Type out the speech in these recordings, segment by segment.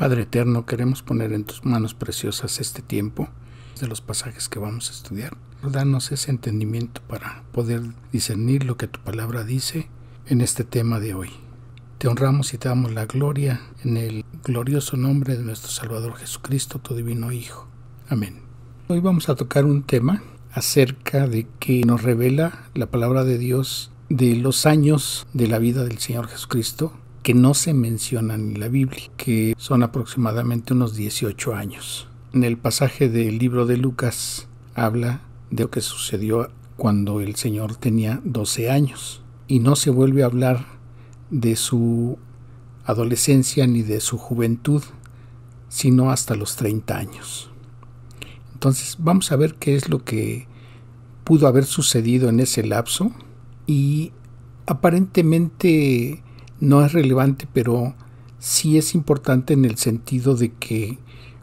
Padre eterno, queremos poner en tus manos preciosas este tiempo de los pasajes que vamos a estudiar. Danos ese entendimiento para poder discernir lo que tu palabra dice en este tema de hoy. Te honramos y te damos la gloria en el glorioso nombre de nuestro Salvador Jesucristo, tu divino Hijo. Amén. Hoy vamos a tocar un tema acerca de que nos revela la palabra de Dios de los años de la vida del Señor Jesucristo que no se mencionan en la Biblia, que son aproximadamente unos 18 años. En el pasaje del libro de Lucas habla de lo que sucedió cuando el Señor tenía 12 años y no se vuelve a hablar de su adolescencia ni de su juventud, sino hasta los 30 años. Entonces vamos a ver qué es lo que pudo haber sucedido en ese lapso y aparentemente no es relevante, pero sí es importante en el sentido de que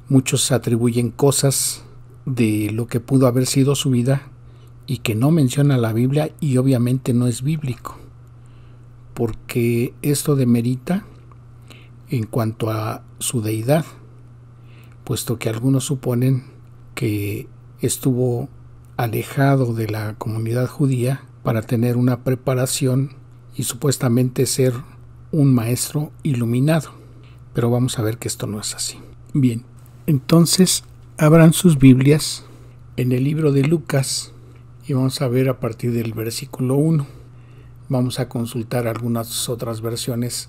muchos atribuyen cosas de lo que pudo haber sido su vida y que no menciona la Biblia y obviamente no es bíblico, porque esto demerita en cuanto a su deidad, puesto que algunos suponen que estuvo alejado de la comunidad judía para tener una preparación y supuestamente ser un maestro iluminado, pero vamos a ver que esto no es así. Bien, entonces abran sus Biblias en el libro de Lucas y vamos a ver a partir del versículo 1. Vamos a consultar algunas otras versiones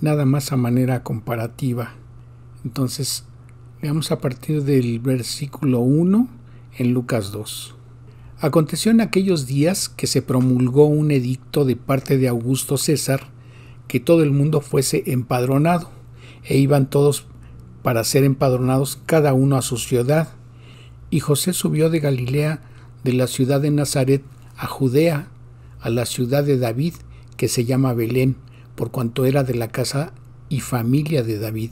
nada más a manera comparativa. Entonces veamos a partir del versículo 1 en Lucas 2. Aconteció en aquellos días que se promulgó un edicto de parte de Augusto César que todo el mundo fuese empadronado, e iban todos para ser empadronados cada uno a su ciudad. Y José subió de Galilea, de la ciudad de Nazaret, a Judea, a la ciudad de David, que se llama Belén, por cuanto era de la casa y familia de David,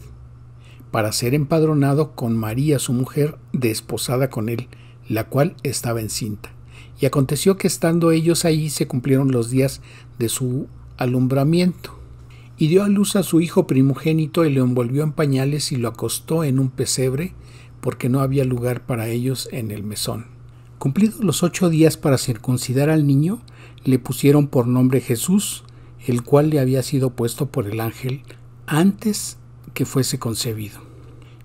para ser empadronado con María su mujer, desposada con él, la cual estaba encinta. Y aconteció que estando ellos allí se cumplieron los días de su alumbramiento. Y dio a luz a su hijo primogénito y lo envolvió en pañales y lo acostó en un pesebre, porque no había lugar para ellos en el mesón. Cumplidos los 8 días para circuncidar al niño, le pusieron por nombre Jesús, el cual le había sido puesto por el ángel antes que fuese concebido.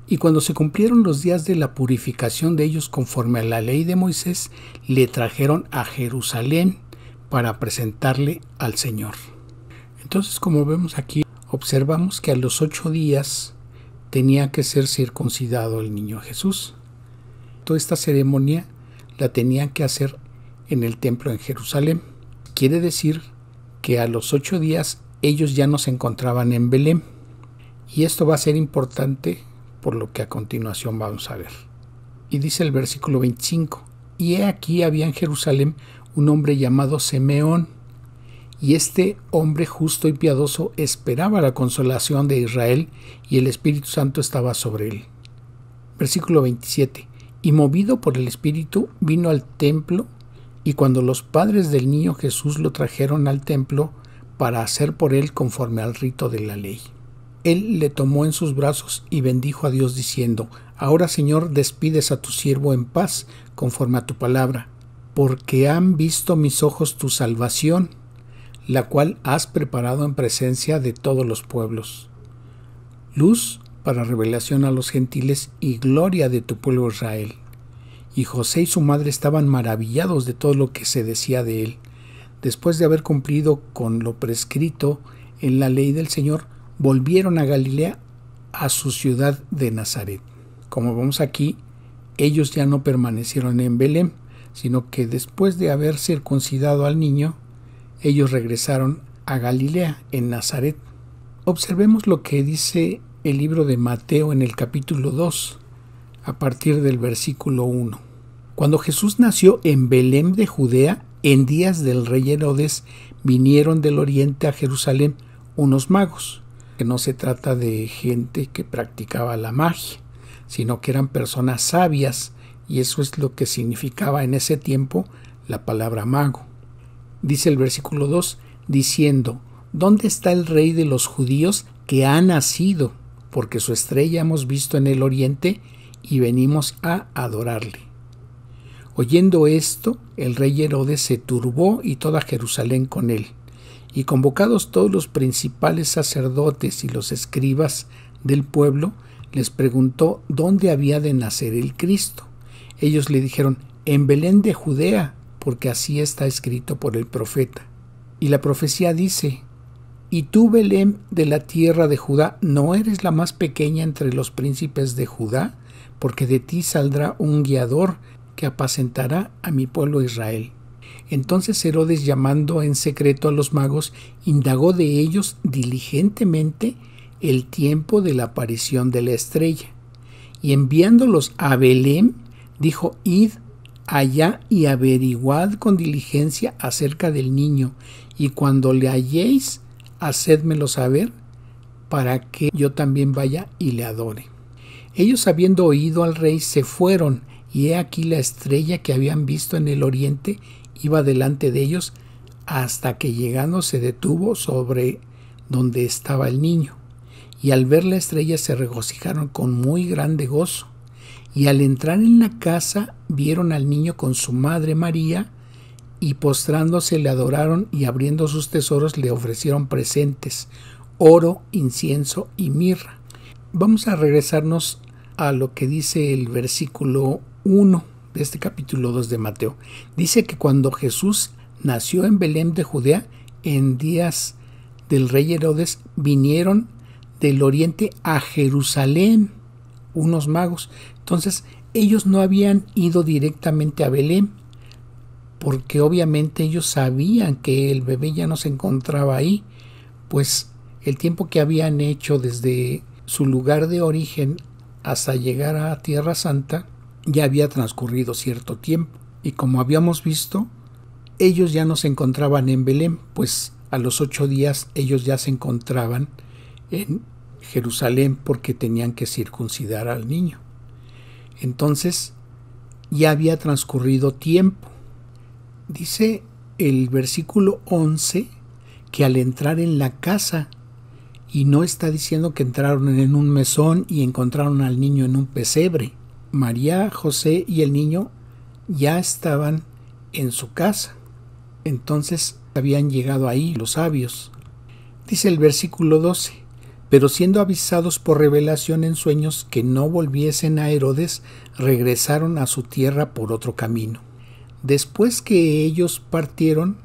Y cuando se cumplieron los días de la purificación de ellos conforme a la ley de Moisés, le trajeron a Jerusalén para presentarle al Señor. Entonces, como vemos aquí, observamos que a los 8 días tenía que ser circuncidado el niño Jesús. Toda esta ceremonia la tenían que hacer en el templo en Jerusalén. Quiere decir que a los 8 días ellos ya no se encontraban en Belén. Y esto va a ser importante por lo que a continuación vamos a ver. Y dice el versículo 25, y he aquí había en Jerusalén un hombre llamado Simeón, y este hombre justo y piadoso esperaba la consolación de Israel, y el Espíritu Santo estaba sobre él. Versículo 27. Y movido por el Espíritu vino al templo, y cuando los padres del niño Jesús lo trajeron al templo para hacer por él conforme al rito de la ley, él le tomó en sus brazos y bendijo a Dios diciendo: Ahora, Señor, despides a tu siervo en paz conforme a tu palabra, porque han visto mis ojos tu salvación, la cual has preparado en presencia de todos los pueblos, luz para revelación a los gentiles y gloria de tu pueblo Israel. Y José y su madre estaban maravillados de todo lo que se decía de él. Después de haber cumplido con lo prescrito en la ley del Señor, volvieron a Galilea, a su ciudad de Nazaret. Como vemos aquí, ellos ya no permanecieron en Belén, sino que después de haber circuncidado al niño, ellos regresaron a Galilea, en Nazaret. Observemos lo que dice el libro de Mateo en el capítulo 2, a partir del versículo 1. Cuando Jesús nació en Belén de Judea, en días del rey Herodes, vinieron del oriente a Jerusalén unos magos, que no se trata de gente que practicaba la magia, sino que eran personas sabias, y eso es lo que significaba en ese tiempo la palabra mago. Dice el versículo 2, diciendo: ¿Dónde está el rey de los judíos que ha nacido? porque su estrella hemos visto en el oriente y venimos a adorarle. Oyendo esto, el rey Herodes se turbó y toda Jerusalén con él. Y convocados todos los principales sacerdotes y los escribas del pueblo, les preguntó dónde había de nacer el Cristo. Ellos le dijeron, en Belén de Judea, porque así está escrito por el profeta. Y la profecía dice, y tú, Belén, de la tierra de Judá, ¿no eres la más pequeña entre los príncipes de Judá? Porque de ti saldrá un guiador que apacentará a mi pueblo Israel. Entonces Herodes, llamando en secreto a los magos, indagó de ellos diligentemente el tiempo de la aparición de la estrella. Y enviándolos a Belén, dijo, id allá y averiguad con diligencia acerca del niño, y cuando le halléis, hacédmelo saber, para que yo también vaya y le adore. Ellos, habiendo oído al rey, se fueron, y he aquí la estrella que habían visto en el oriente iba delante de ellos, hasta que llegando se detuvo sobre donde estaba el niño. Y al ver la estrella se regocijaron con muy grande gozo. Y al entrar en la casa vieron al niño con su madre María, y postrándose le adoraron, y abriendo sus tesoros le ofrecieron presentes, oro, incienso y mirra. Vamos a regresarnos a lo que dice el versículo 1 de este capítulo 2 de Mateo. Dice que cuando Jesús nació en Belén de Judea, en días del rey Herodes, vinieron del oriente a Jerusalén unos magos. Entonces ellos no habían ido directamente a Belén, porque obviamente ellos sabían que el bebé ya no se encontraba ahí, pues el tiempo que habían hecho desde su lugar de origen hasta llegar a Tierra Santa ya había transcurrido cierto tiempo. Y como habíamos visto, ellos ya no se encontraban en Belén, pues a los 8 días ellos ya se encontraban en Jerusalén porque tenían que circuncidar al niño. Entonces ya había transcurrido tiempo. Dice el versículo 11 que al entrar en la casa, y no está diciendo que entraron en un mesón y encontraron al niño en un pesebre. María, José y el niño ya estaban en su casa. Entonces habían llegado ahí los sabios. Dice el versículo 12, pero siendo avisados por revelación en sueños que no volviesen a Herodes, regresaron a su tierra por otro camino. Después que ellos partieron,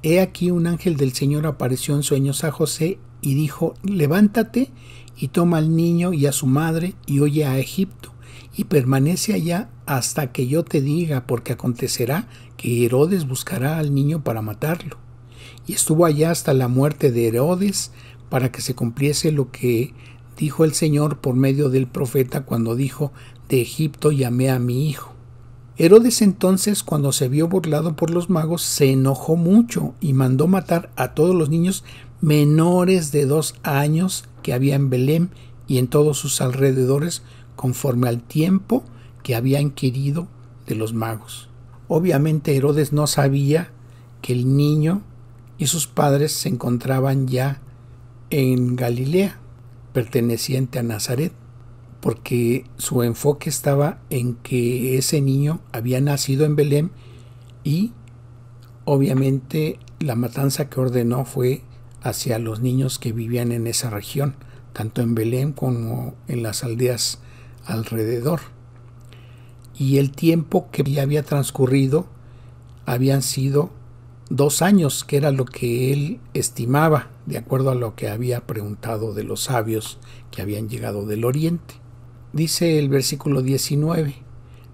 he aquí un ángel del Señor apareció en sueños a José y dijo, levántate y toma al niño y a su madre y huye a Egipto y permanece allá hasta que yo te diga, porque acontecerá que Herodes buscará al niño para matarlo. Y estuvo allá hasta la muerte de Herodes, para que se cumpliese lo que dijo el Señor por medio del profeta cuando dijo, de Egipto llamé a mi hijo. Herodes entonces, cuando se vio burlado por los magos, se enojó mucho y mandó matar a todos los niños menores de 2 años que había en Belén y en todos sus alrededores, conforme al tiempo que había inquirido de los magos. Obviamente Herodes no sabía que el niño y sus padres se encontraban ya en Galilea, perteneciente a Nazaret, porque su enfoque estaba en que ese niño había nacido en Belén y obviamente la matanza que ordenó fue hacia los niños que vivían en esa región, tanto en Belén como en las aldeas alrededor. Y el tiempo que ya había transcurrido habían sido 2 años, que era lo que él estimaba, de acuerdo a lo que había preguntado de los sabios que habían llegado del oriente. Dice el versículo 19,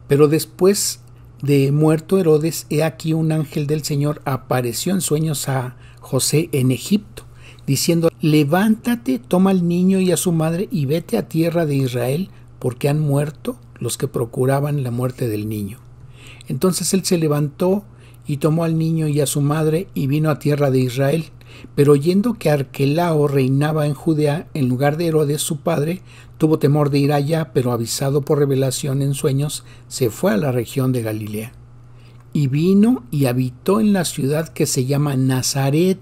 pero después de muerto Herodes, he aquí un ángel del Señor apareció en sueños a José en Egipto, diciendo, levántate, toma al niño y a su madre y vete a tierra de Israel, porque han muerto los que procuraban la muerte del niño. Entonces él se levantó y tomó al niño y a su madre y vino a tierra de Israel. Pero oyendo que Arquelao reinaba en Judea en lugar de Herodes su padre, tuvo temor de ir allá, pero avisado por revelación en sueños, se fue a la región de Galilea. Y vino y habitó en la ciudad que se llama Nazaret,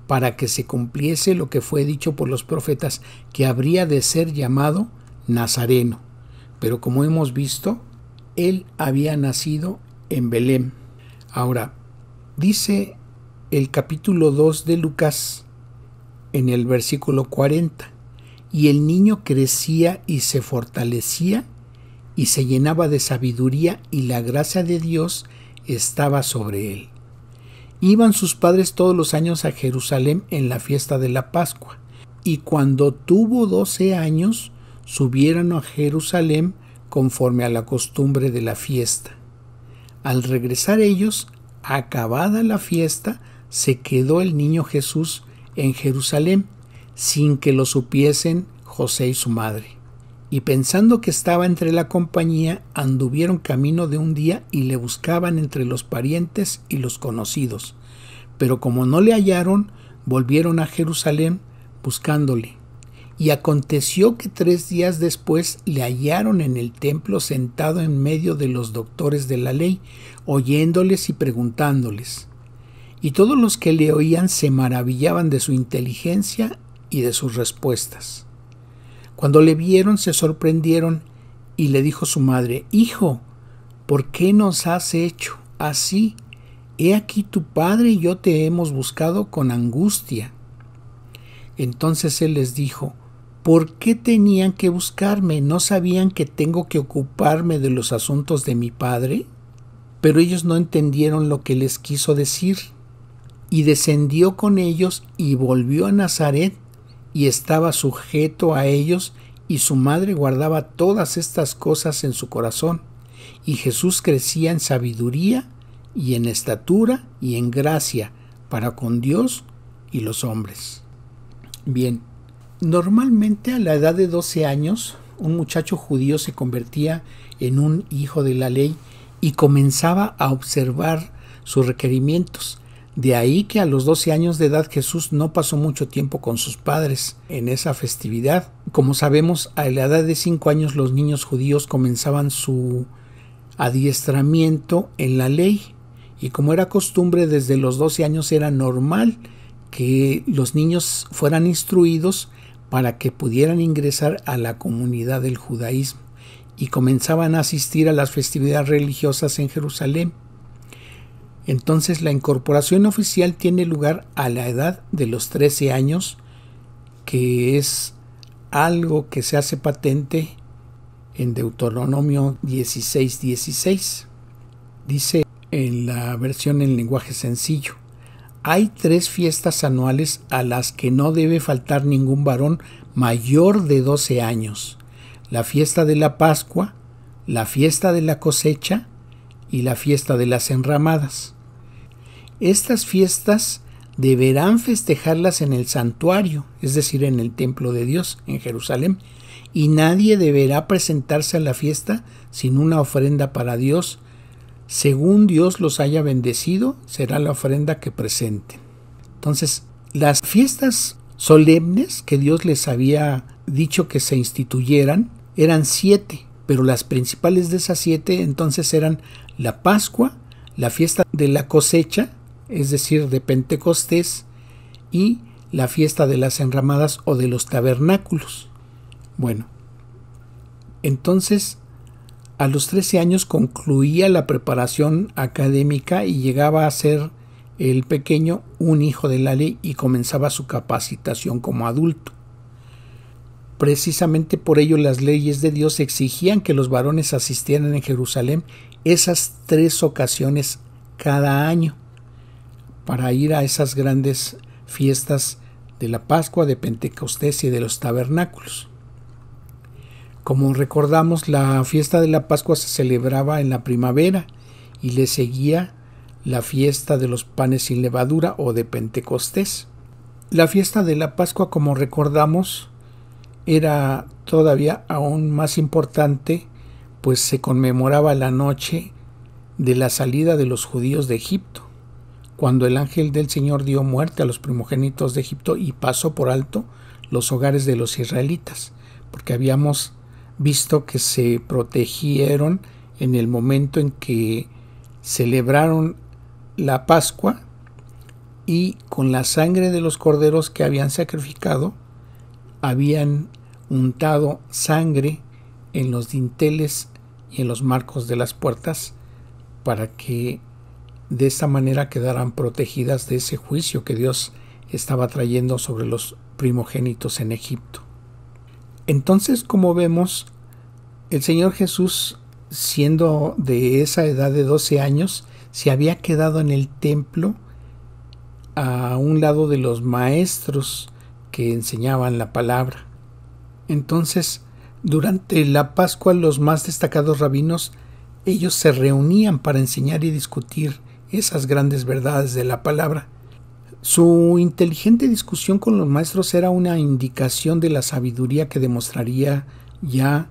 para que se cumpliese lo que fue dicho por los profetas, que habría de ser llamado Nazareno. Pero como hemos visto, él había nacido en Belén. Ahora, dice el capítulo 2 de Lucas, en el versículo 40, y el niño crecía y se fortalecía y se llenaba de sabiduría, y la gracia de Dios estaba sobre él. Iban sus padres todos los años a Jerusalén en la fiesta de la Pascua, y cuando tuvo 12 años, subieron a Jerusalén conforme a la costumbre de la fiesta. Al regresar ellos, acabada la fiesta, se quedó el niño Jesús en Jerusalén, sin que lo supiesen José y su madre. Y pensando que estaba entre la compañía, anduvieron camino de un día y le buscaban entre los parientes y los conocidos. Pero como no le hallaron, volvieron a Jerusalén buscándole. Y aconteció que 3 días después le hallaron en el templo sentado en medio de los doctores de la ley, oyéndoles y preguntándoles. Y todos los que le oían se maravillaban de su inteligencia y de sus respuestas. Cuando le vieron, se sorprendieron, y le dijo su madre: Hijo, ¿por qué nos has hecho así? He aquí tu padre y yo te hemos buscado con angustia. Entonces él les dijo: ¿por qué tenían que buscarme? ¿No sabían que tengo que ocuparme de los asuntos de mi padre? Pero ellos no entendieron lo que les quiso decir. Y descendió con ellos y volvió a Nazaret, y estaba sujeto a ellos, y su madre guardaba todas estas cosas en su corazón. Y Jesús crecía en sabiduría y en estatura y en gracia para con Dios y los hombres. Bien, normalmente a la edad de 12 años, un muchacho judío se convertía en un hijo de la ley y comenzaba a observar sus requerimientos. De ahí que a los 12 años de edad Jesús no pasó mucho tiempo con sus padres en esa festividad. Como sabemos, a la edad de 5 años los niños judíos comenzaban su adiestramiento en la ley, y como era costumbre, desde los 12 años era normal que los niños fueran instruidos para que pudieran ingresar a la comunidad del judaísmo, y comenzaban a asistir a las festividades religiosas en Jerusalén. Entonces la incorporación oficial tiene lugar a la edad de los 13 años, que es algo que se hace patente en Deuteronomio 16:16. Dice en la versión en lenguaje sencillo: hay 3 fiestas anuales a las que no debe faltar ningún varón mayor de 12 años: la fiesta de la Pascua, la fiesta de la cosecha y la fiesta de las enramadas. Estas fiestas deberán festejarlas en el santuario, es decir, en el templo de Dios, en Jerusalén, y nadie deberá presentarse a la fiesta sin una ofrenda para Dios. Según Dios los haya bendecido, será la ofrenda que presenten. Entonces, las fiestas solemnes que Dios les había dicho que se instituyeran eran 7, pero las principales de esas 7 entonces eran la Pascua, la fiesta de la cosecha, es decir, de Pentecostés, y la fiesta de las enramadas o de los tabernáculos. Bueno, entonces a los 13 años concluía la preparación académica y llegaba a ser el pequeño un hijo de la ley y comenzaba su capacitación como adulto. Precisamente por ello las leyes de Dios exigían que los varones asistieran en Jerusalén esas 3 ocasiones cada año para ir a esas grandes fiestas de la Pascua, de Pentecostés y de los tabernáculos. Como recordamos, la fiesta de la Pascua se celebraba en la primavera y le seguía la fiesta de los panes sin levadura o de Pentecostés. La fiesta de la Pascua, como recordamos, era todavía aún más importante, pues se conmemoraba la noche de la salida de los judíos de Egipto, cuando el ángel del Señor dio muerte a los primogénitos de Egipto y pasó por alto los hogares de los israelitas, porque habíamos visto que se protegieron en el momento en que celebraron la Pascua, y con la sangre de los corderos que habían sacrificado, habían untado sangre en los dinteles y en los marcos de las puertas para que de esta manera quedaran protegidas de ese juicio que Dios estaba trayendo sobre los primogénitos en Egipto. Entonces, como vemos, el Señor Jesús, siendo de esa edad de 12 años, se había quedado en el templo a un lado de los maestros que enseñaban la palabra. Entonces, durante la Pascua, los más destacados rabinos, ellos se reunían para enseñar y discutir esas grandes verdades de la palabra. Su inteligente discusión con los maestros era una indicación de la sabiduría que demostraría ya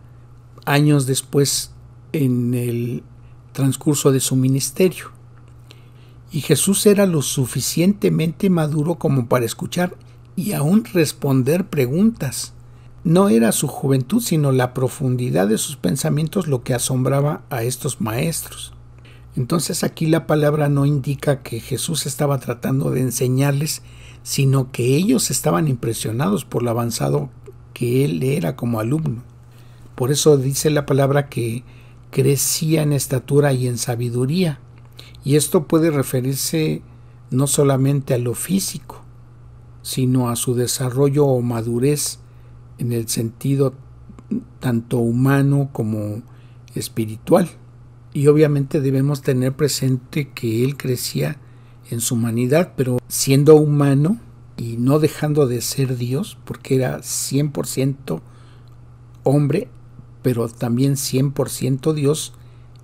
años después en el transcurso de su ministerio. Y Jesús era lo suficientemente maduro como para escuchar y aún responder preguntas. No era su juventud, sino la profundidad de sus pensamientos lo que asombraba a estos maestros. Entonces aquí la palabra no indica que Jesús estaba tratando de enseñarles, sino que ellos estaban impresionados por lo avanzado que él era como alumno. Por eso dice la palabra que crecía en estatura y en sabiduría. Y esto puede referirse no solamente a lo físico, sino a su desarrollo o madurez en el sentido tanto humano como espiritual. Y obviamente debemos tener presente que él crecía en su humanidad, pero siendo humano y no dejando de ser Dios, porque era 100% hombre, pero también 100% Dios,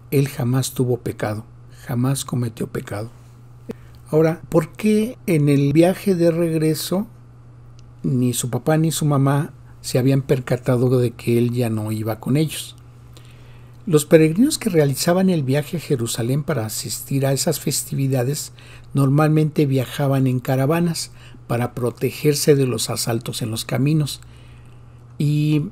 él jamás tuvo pecado, jamás cometió pecado. Ahora, ¿por qué en el viaje de regreso ni su papá ni su mamá se habían percatado de que él ya no iba con ellos? Los peregrinos que realizaban el viaje a Jerusalén para asistir a esas festividades normalmente viajaban en caravanas para protegerse de los asaltos en los caminos. Y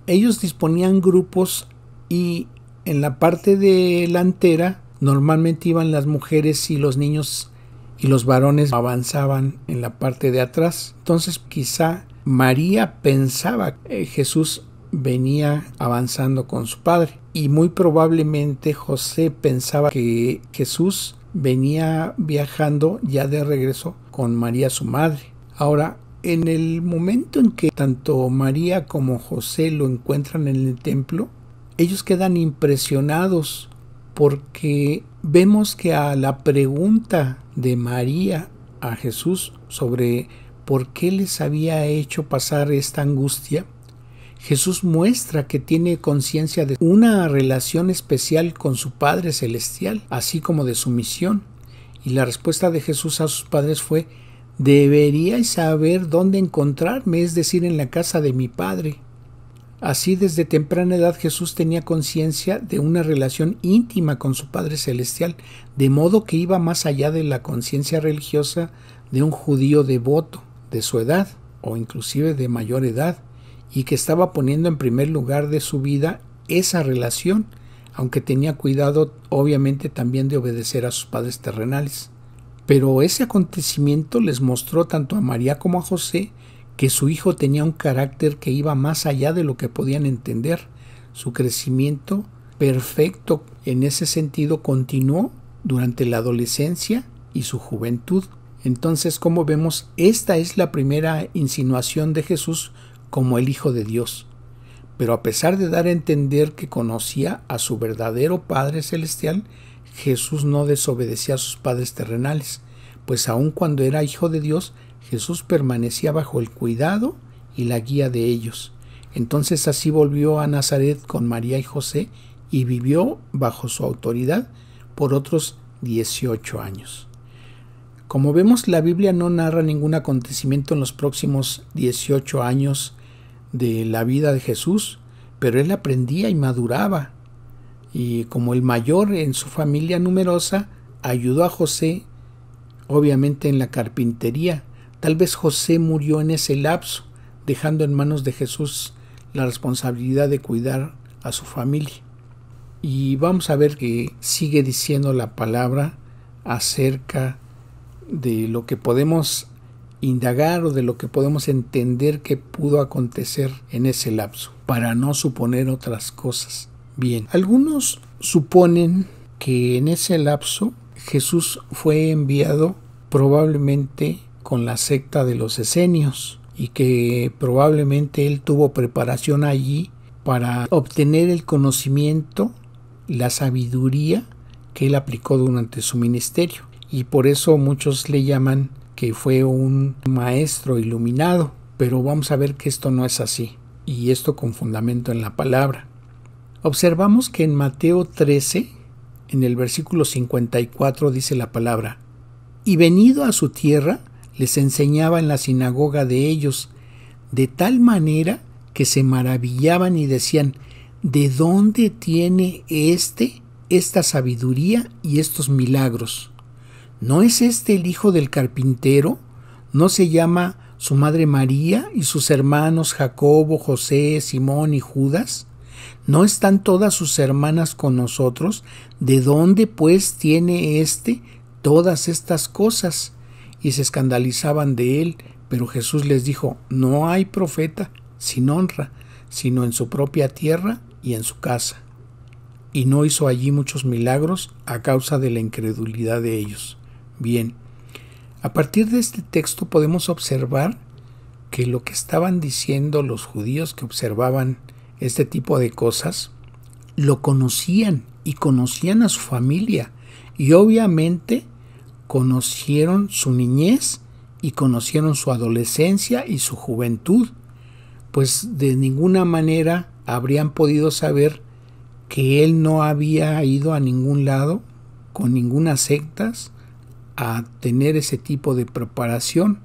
ellos disponían grupos y en la parte delantera normalmente iban las mujeres y los niños y los varones avanzaban en la parte de atrás. Entonces quizá María pensaba que Jesús venía avanzando con su padre y muy probablemente José pensaba que Jesús venía viajando ya de regreso con María su madre. Ahora, en el momento en que tanto María como José lo encuentran en el templo, ellos quedan impresionados porque vemos que a la pregunta de María a Jesús sobre por qué les había hecho pasar esta angustia, Jesús muestra que tiene conciencia de una relación especial con su Padre Celestial, así como de su misión. Y la respuesta de Jesús a sus padres fue: deberíais saber dónde encontrarme, es decir, en la casa de mi Padre. Así, desde temprana edad Jesús tenía conciencia de una relación íntima con su Padre Celestial, de modo que iba más allá de la conciencia religiosa de un judío devoto de su edad o inclusive de mayor edad, y que estaba poniendo en primer lugar de su vida esa relación, aunque tenía cuidado obviamente también de obedecer a sus padres terrenales. Pero ese acontecimiento les mostró tanto a María como a José que su hijo tenía un carácter que iba más allá de lo que podían entender. Su crecimiento perfecto en ese sentido continuó durante la adolescencia y su juventud. Entonces, como vemos, esta es la primera insinuación de Jesús como el Hijo de Dios. Pero a pesar de dar a entender que conocía a su verdadero Padre Celestial, Jesús no desobedecía a sus padres terrenales, pues aun cuando era Hijo de Dios, Jesús permanecía bajo el cuidado y la guía de ellos. Entonces así volvió a Nazaret con María y José y vivió bajo su autoridad por otros 18 años. Como vemos, la Biblia no narra ningún acontecimiento en los próximos 18 años de la vida de Jesús, pero él aprendía y maduraba. Y como el mayor en su familia numerosa, ayudó a José, obviamente en la carpintería. Tal vez José murió en ese lapso, dejando en manos de Jesús la responsabilidad de cuidar a su familia. Y vamos a ver que sigue diciendo la palabra acerca de lo que podemos indagar o de lo que podemos entender que pudo acontecer en ese lapso, para no suponer otras cosas. Bien, algunos suponen que en ese lapso Jesús fue enviado probablemente con la secta de los esenios y que probablemente él tuvo preparación allí para obtener el conocimiento, la sabiduría que él aplicó durante su ministerio, y por eso muchos le llaman que fue un maestro iluminado, pero vamos a ver que esto no es así, y esto con fundamento en la palabra. Observamos que en Mateo 13, en el versículo 54, dice la palabra: y venido a su tierra, les enseñaba en la sinagoga de ellos, de tal manera que se maravillaban y decían: ¿de dónde tiene esta sabiduría y estos milagros? ¿No es este el hijo del carpintero? ¿No se llama su madre María y sus hermanos Jacobo, José, Simón y Judas? ¿No están todas sus hermanas con nosotros? ¿De dónde pues tiene todas estas cosas? Y se escandalizaban de él, pero Jesús les dijo: no hay profeta sin honra, sino en su propia tierra y en su casa. Y no hizo allí muchos milagros a causa de la incredulidad de ellos. Bien, a partir de este texto podemos observar que lo que estaban diciendo los judíos que observaban este tipo de cosas, lo conocían y conocían a su familia, y obviamente conocieron su niñez y conocieron su adolescencia y su juventud, pues de ninguna manera habrían podido saber que él no había ido a ningún lado con ninguna sectas a tener ese tipo de preparación.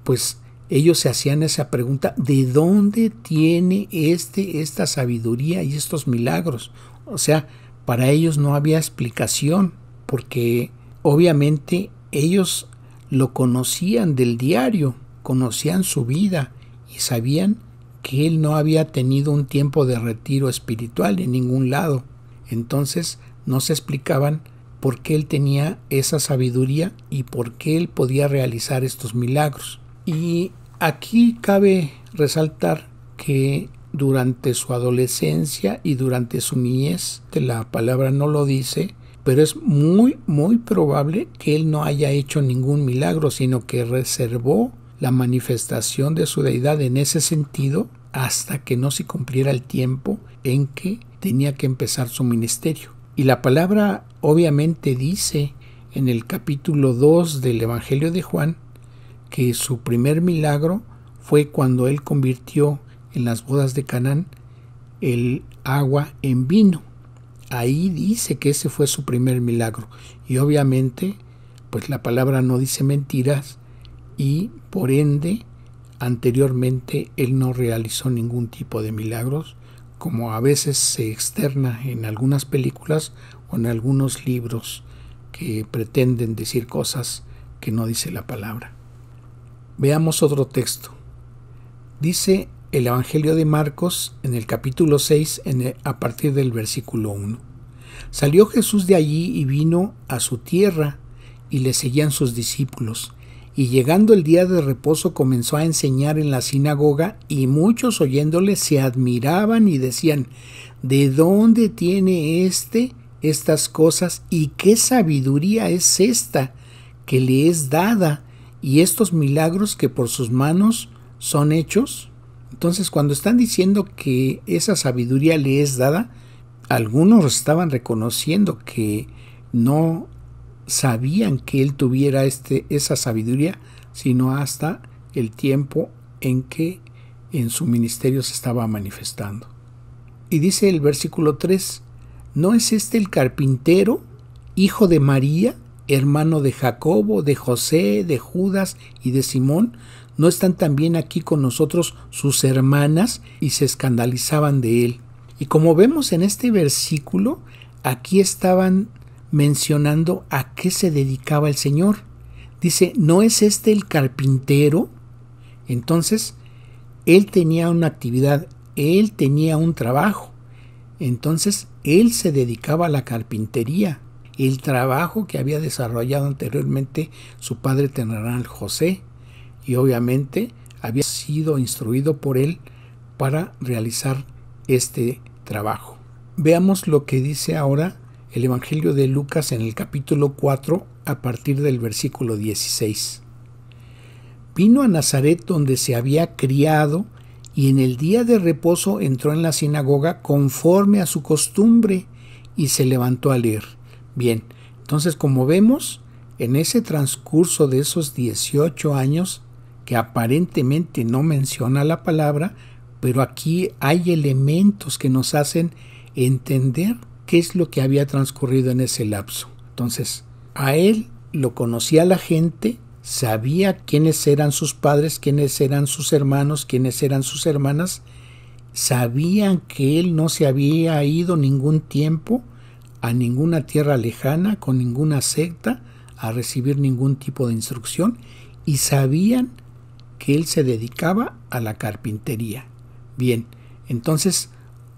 Pues ellos se hacían esa pregunta: ¿de dónde tiene esta sabiduría y estos milagros? O sea, para ellos no había explicación, porque obviamente ellos lo conocían del diario, conocían su vida y sabían que él no había tenido un tiempo de retiro espiritual en ningún lado. Entonces no se explicaban por qué él tenía esa sabiduría y por qué él podía realizar estos milagros. Y aquí cabe resaltar que durante su adolescencia y durante su niñez, la palabra no lo dice, pero es muy, muy probable que él no haya hecho ningún milagro, sino que reservó la manifestación de su deidad en ese sentido hasta que no se cumpliera el tiempo en que tenía que empezar su ministerio. Y la palabra obviamente dice en el capítulo 2 del Evangelio de Juan que su primer milagro fue cuando él convirtió en las bodas de Canaán el agua en vino. Ahí dice que ese fue su primer milagro. Y obviamente, pues la palabra no dice mentiras, y por ende, anteriormente él no realizó ningún tipo de milagros, como a veces se externa en algunas películas o en algunos libros que pretenden decir cosas que no dice la palabra. Veamos otro texto. Dice el Evangelio de Marcos en el capítulo 6 a partir del versículo 1. Salió Jesús de allí y vino a su tierra, y le seguían sus discípulos. Y llegando el día de reposo comenzó a enseñar en la sinagoga, y muchos oyéndole se admiraban y decían: ¿de dónde tiene estas cosas? ¿Y qué sabiduría es esta que le es dada? ¿Y estos milagros que por sus manos son hechos? Entonces, cuando están diciendo que esa sabiduría le es dada, algunos estaban reconociendo que no sabían que él tuviera esa sabiduría, sino hasta el tiempo en que en su ministerio se estaba manifestando. Y dice el versículo 3: ¿no es este el carpintero, hijo de María, hermano de Jacobo, de José, de Judas y de Simón? ¿No están también aquí con nosotros sus hermanas? Y se escandalizaban de él. Y como vemos en este versículo, aquí estaban mencionando a qué se dedicaba el Señor. Dice: ¿no es este el carpintero? Entonces, él tenía una actividad, él tenía un trabajo. Entonces, él se dedicaba a la carpintería. el trabajo que había desarrollado anteriormente su padre terrenal José, y obviamente había sido instruido por él para realizar este trabajo. Veamos lo que dice ahora el Evangelio de Lucas en el capítulo 4 a partir del versículo 16. Vino a Nazaret donde se había criado y en el día de reposo entró en la sinagoga conforme a su costumbre y se levantó a leer. Bien, entonces como vemos, en ese transcurso de esos 18 años, que aparentemente no menciona la palabra, pero aquí hay elementos que nos hacen entender qué es lo que había transcurrido en ese lapso. Entonces, a él lo conocía la gente, sabía quiénes eran sus padres, quiénes eran sus hermanos, quiénes eran sus hermanas, sabían que él no se había ido ningún tiempo a ninguna tierra lejana, con ninguna secta, a recibir ningún tipo de instrucción, y sabían que él se dedicaba a la carpintería. Bien, entonces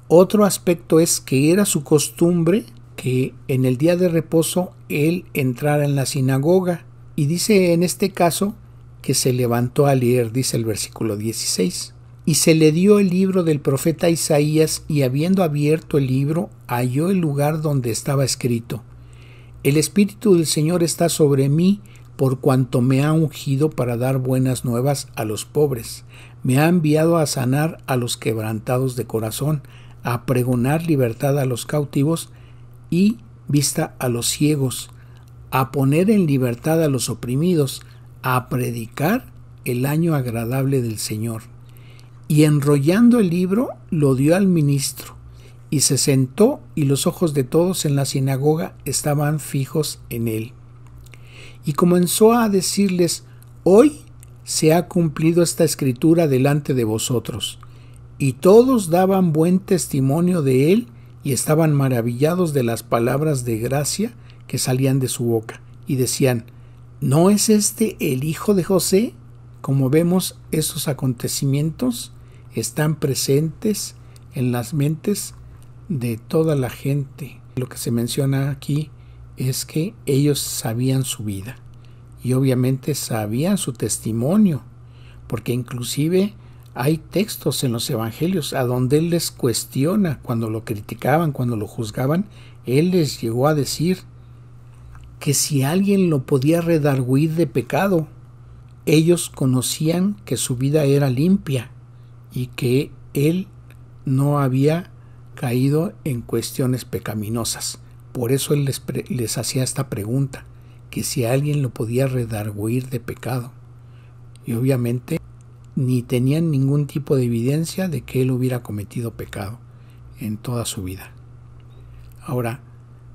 otro aspecto es que era su costumbre que en el día de reposo él entrara en la sinagoga, y dice en este caso que se levantó a leer, dice el versículo 16. Y se le dio el libro del profeta Isaías, y habiendo abierto el libro, halló el lugar donde estaba escrito: El Espíritu del Señor está sobre mí, por cuanto me ha ungido para dar buenas nuevas a los pobres. Me ha enviado a sanar a los quebrantados de corazón, a pregonar libertad a los cautivos y vista a los ciegos, a poner en libertad a los oprimidos, a predicar el año agradable del Señor. Y enrollando el libro, lo dio al ministro, y se sentó, y los ojos de todos en la sinagoga estaban fijos en él. Y comenzó a decirles: Hoy se ha cumplido esta escritura delante de vosotros. Y todos daban buen testimonio de él, y estaban maravillados de las palabras de gracia que salían de su boca, y decían: ¿No es este el hijo de José? Como vemos, estos acontecimientos están presentes en las mentes de toda la gente. Lo que se menciona aquí es que ellos sabían su vida y obviamente sabían su testimonio, porque inclusive hay textos en los evangelios a donde él les cuestiona. Cuando lo criticaban, cuando lo juzgaban, él les llegó a decir que si alguien lo podía redarguir de pecado, ellos conocían que su vida era limpia y que él no había caído en cuestiones pecaminosas. Por eso él les hacía esta pregunta, que si alguien lo podía redarguir de pecado. Y obviamente ni tenían ningún tipo de evidencia de que él hubiera cometido pecado en toda su vida. Ahora,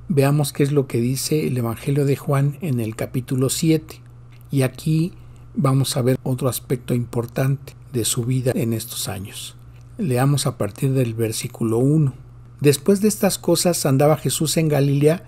veamos qué es lo que dice el Evangelio de Juan en el capítulo 7. Y aquí vamos a ver otro aspecto importante de su vida en estos años. Leamos a partir del versículo 1. Después de estas cosas andaba Jesús en Galilea,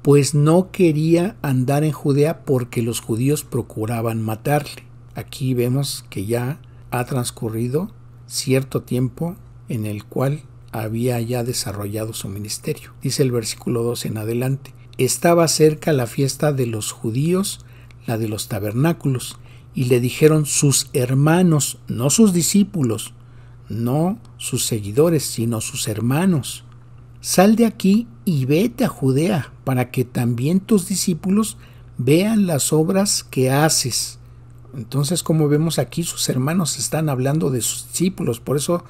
pues no quería andar en Judea porque los judíos procuraban matarle. Aquí vemos que ya ha transcurrido cierto tiempo en el cual había ya desarrollado su ministerio. Dice el versículo 2 en adelante: Estaba cerca la fiesta de los judíos, la de los tabernáculos, y le dijeron sus hermanos, no sus discípulos, no sus seguidores, sino sus hermanos: Sal de aquí y vete a Judea, para que también tus discípulos vean las obras que haces. Entonces, como vemos aquí, sus hermanos están hablando de sus discípulos. Por eso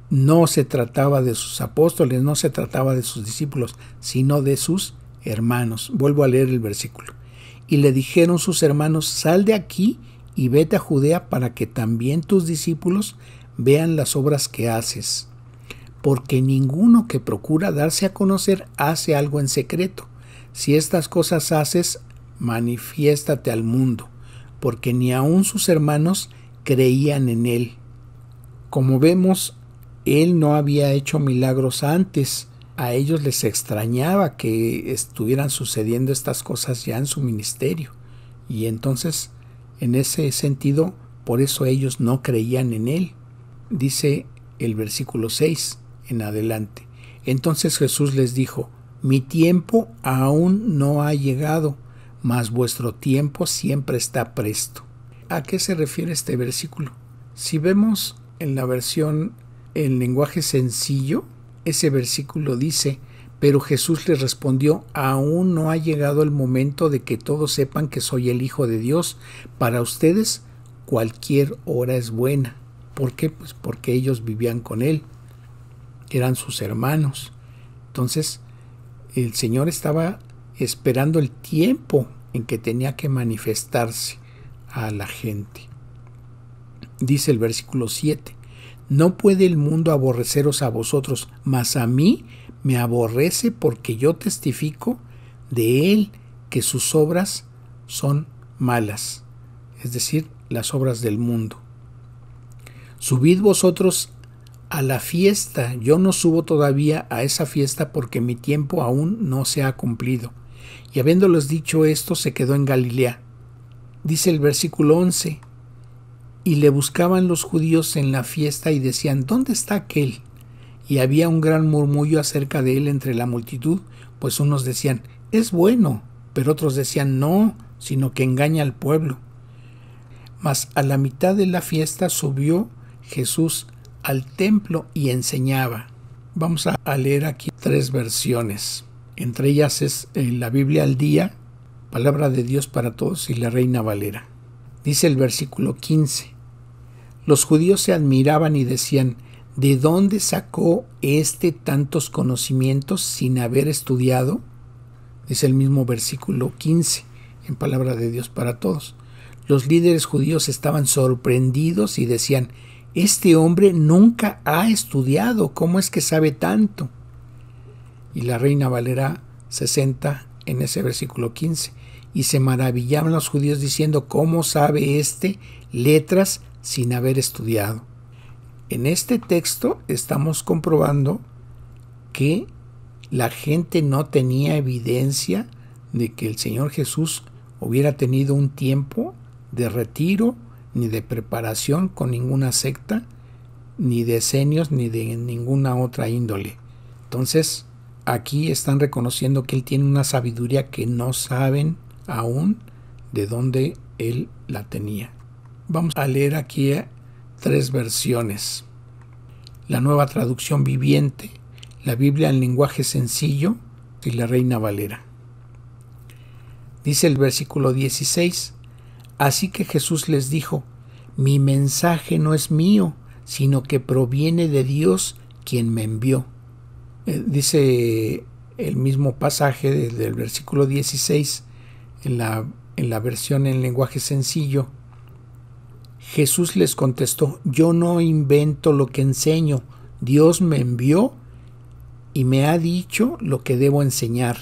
no se trataba de sus apóstoles, no se trataba de sus discípulos, sino de sus hermanos. Vuelvo a leer el versículo. Y le dijeron sus hermanos: Sal de aquí y vete a Judea, para que también tus discípulos vean las obras que haces. Porque ninguno que procura darse a conocer hace algo en secreto. Si estas cosas haces, manifiéstate al mundo, porque ni aun sus hermanos creían en él. Como vemos, él no había hecho milagros antes. A ellos les extrañaba que estuvieran sucediendo estas cosas ya en su ministerio. Y entonces, en ese sentido, por eso ellos no creían en él. Dice el versículo 6 en adelante: Entonces Jesús les dijo: mi tiempo aún no ha llegado, mas vuestro tiempo siempre está presto. ¿A qué se refiere este versículo? Si vemos en la versión en lenguaje sencillo, ese versículo dice: pero Jesús les respondió: aún no ha llegado el momento de que todos sepan que soy el Hijo de Dios. Para ustedes cualquier hora es buena. ¿Por qué? Pues porque ellos vivían con Él, eran sus hermanos. Entonces el Señor estaba esperando el tiempo en que tenía que manifestarse a la gente. Dice el versículo 7: no puede el mundo aborreceros a vosotros, mas a mí me aborrece, porque yo testifico de él que sus obras son malas, es decir, las obras del mundo. Subid vosotros a la fiesta, yo no subo todavía a esa fiesta, porque mi tiempo aún no se ha cumplido. Y habiéndoles dicho esto, se quedó en Galilea. Dice el versículo 11: y le buscaban los judíos en la fiesta y decían: ¿dónde está aquel? Y había un gran murmullo acerca de él entre la multitud, pues unos decían: es bueno, pero otros decían: no, sino que engaña al pueblo. Mas a la mitad de la fiesta subió Jesús al templo y enseñaba. Vamos a leer aquí 3 versiones. Entre ellas es la Biblia al Día, Palabra de Dios para Todos y la Reina Valera. Dice el versículo 15: los judíos se admiraban y decían: ¿de dónde sacó tantos conocimientos sin haber estudiado? Dice el mismo versículo 15 en Palabra de Dios para Todos. Los líderes judíos estaban sorprendidos y decían: este hombre nunca ha estudiado, ¿cómo es que sabe tanto? Y la Reina Valera 60 en ese versículo 15: y se maravillaban los judíos diciendo: ¿cómo sabe letras sin haber estudiado? En este texto estamos comprobando que la gente no tenía evidencia de que el Señor Jesús hubiera tenido un tiempo de retiro, ni de preparación con ninguna secta, ni de decenios, ni de ninguna otra índole. Entonces, aquí están reconociendo que Él tiene una sabiduría que no saben aún de dónde Él la tenía. Vamos a leer aquí 3 versiones. La Nueva Traducción Viviente, la Biblia en lenguaje sencillo y la Reina Valera. Dice el versículo 16: así que Jesús les dijo: mi mensaje no es mío, sino que proviene de Dios, quien me envió. Dice el mismo pasaje del versículo 16 en la versión en lenguaje sencillo: Jesús les contestó: yo no invento lo que enseño, Dios me envió y me ha dicho lo que debo enseñar.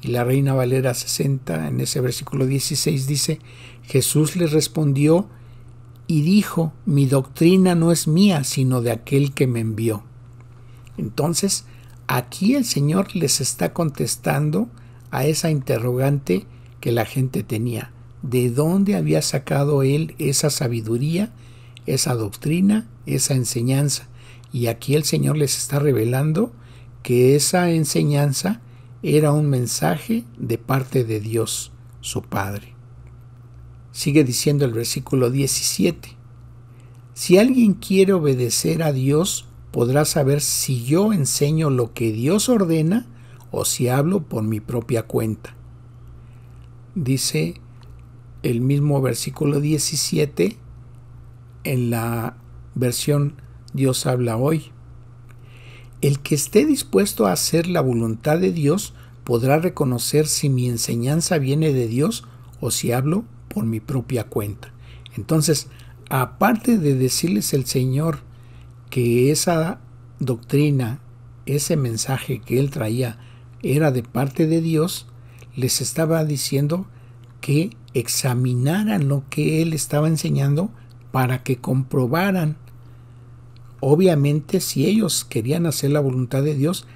Y la Reina Valera 60 en ese versículo 16 dice: Jesús les respondió y dijo: mi doctrina no es mía, sino de aquel que me envió. Entonces, aquí el Señor les está contestando a esa interrogante que la gente tenía. ¿De dónde había sacado Él esa sabiduría, esa doctrina, esa enseñanza? Y aquí el Señor les está revelando que esa enseñanza era un mensaje de parte de Dios, su Padre. Sigue diciendo el versículo 17: si alguien quiere obedecer a Dios, podrá saber si yo enseño lo que Dios ordena o si hablo por mi propia cuenta. Dice el mismo versículo 17 en la versión Dios habla hoy: el que esté dispuesto a hacer la voluntad de Dios podrá reconocer si mi enseñanza viene de Dios o si hablo por mi propia cuenta. Entonces, aparte de decirles el Señor que esa doctrina, ese mensaje que Él traía era de parte de Dios, les estaba diciendo que examinaran lo que Él estaba enseñando para que comprobaran. Obviamente, si ellos querían hacer la voluntad de Dios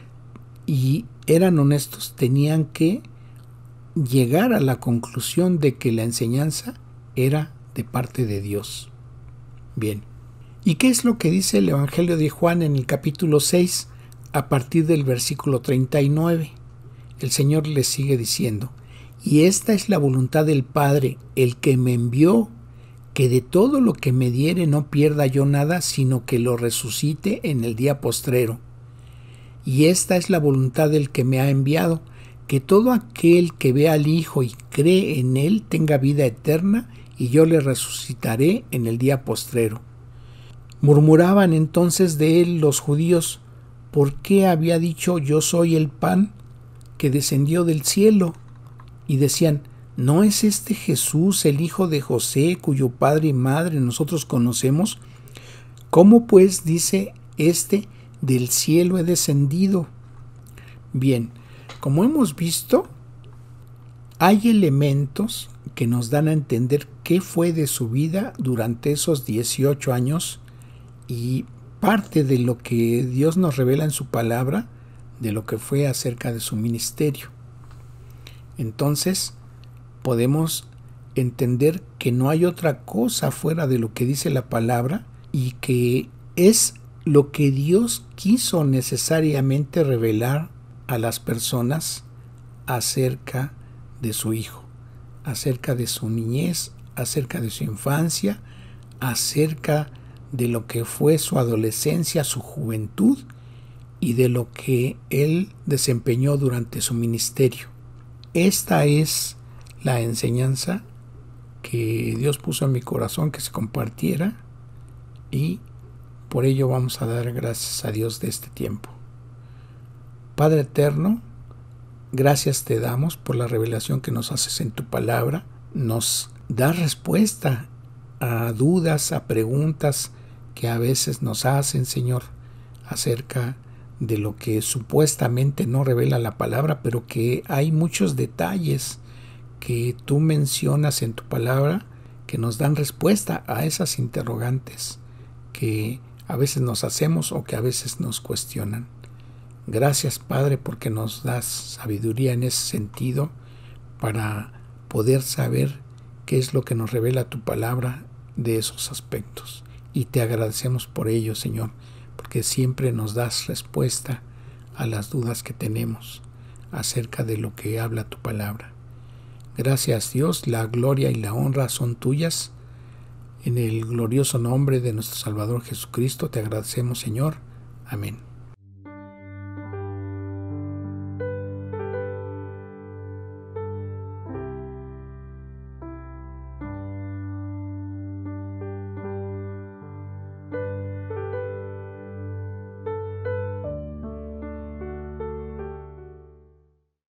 y eran honestos, tenían que llegar a la conclusión de que la enseñanza era de parte de Dios. Bien, ¿y qué es lo que dice el Evangelio de Juan en el capítulo 6 a partir del versículo 39? el Señor les sigue diciendo: y esta es la voluntad del Padre, el que me envió, que de todo lo que me diere no pierda yo nada, sino que lo resucite en el día postrero. Y esta es la voluntad del que me ha enviado, que todo aquel que vea al Hijo y cree en Él tenga vida eterna, y yo le resucitaré en el día postrero. Murmuraban entonces de él los judíos: ¿por qué había dicho yo soy el pan que descendió del cielo? Y decían: ¿no es este Jesús el hijo de José, cuyo padre y madre nosotros conocemos? ¿Cómo pues dice este: del cielo he descendido? Bien, como hemos visto, hay elementos que nos dan a entender qué fue de su vida durante esos 18 años y parte de lo que Dios nos revela en su palabra, de lo que fue acerca de su ministerio. Entonces, podemos entender que no hay otra cosa fuera de lo que dice la palabra y que es lo que Dios quiso necesariamente revelar a las personas acerca de su Hijo, acerca de su niñez, acerca de su infancia, acerca de lo que fue su adolescencia, su juventud y de lo que Él desempeñó durante su ministerio. Esta es la enseñanza que Dios puso en mi corazón que se compartiera, y por ello vamos a dar gracias a Dios de este tiempo. Padre eterno, gracias te damos por la revelación que nos haces en tu palabra. Nos da respuesta a dudas, a preguntas que a veces nos hacen, Señor, acerca de lo que supuestamente no revela la palabra, pero que hay muchos detalles que tú mencionas en tu palabra que nos dan respuesta a esas interrogantes que a veces nos hacemos o que a veces nos cuestionan. Gracias, Padre, porque nos das sabiduría en ese sentido para poder saber qué es lo que nos revela tu palabra de esos aspectos. Y te agradecemos por ello, Señor, porque siempre nos das respuesta a las dudas que tenemos acerca de lo que habla tu palabra. Gracias, Dios, la gloria y la honra son tuyas. En el glorioso nombre de nuestro Salvador Jesucristo te agradecemos, Señor. Amén.